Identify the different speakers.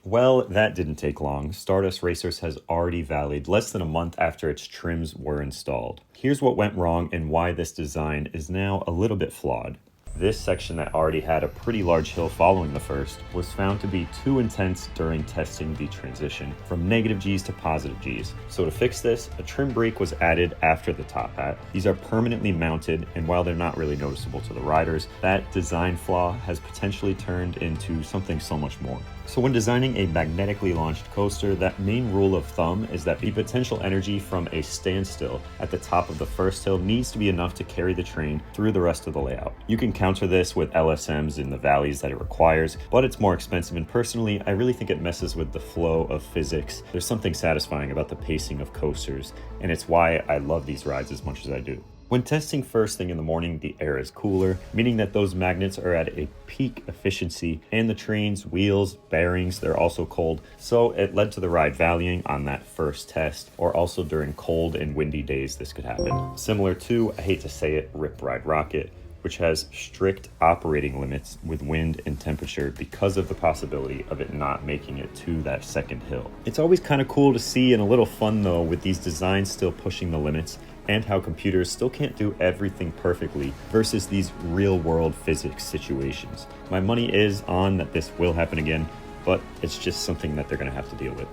Speaker 1: Well, that didn't take long. Stardust Racers has already vallied less than a month after its trims were installed. Here's what went wrong and why this design is now a little bit flawed. This section that already had a pretty large hill following the first was found to be too intense during testing the transition from negative Gs to positive Gs. So to fix this, a trim brake was added after the top hat. These are permanently mounted, and while they're not really noticeable to the riders, that design flaw has potentially turned into something so much more. So when designing a magnetically launched coaster, that main rule of thumb is that the potential energy from a standstill at the top of the first hill needs to be enough to carry the train through the rest of the layout. You can counter this with LSMs in the valleys that it requires, but it's more expensive, and personally, I really think it messes with the flow of physics. There's something satisfying about the pacing of coasters, and it's why I love these rides as much as I do. When testing first thing in the morning, the air is cooler, meaning that those magnets are at a peak efficiency, and the train's wheels, bearings, they're also cold, so it led to the ride valleying on that first test, or also during cold and windy days this could happen. Similar to, I hate to say it, Rip Ride Rocket, which has strict operating limits with wind and temperature because of the possibility of it not making it to that second hill. It's always kind of cool to see, and a little fun though, with these designs still pushing the limits and how computers still can't do everything perfectly versus these real-world physics situations. My money is on that this will happen again, but it's just something that they're going to have to deal with.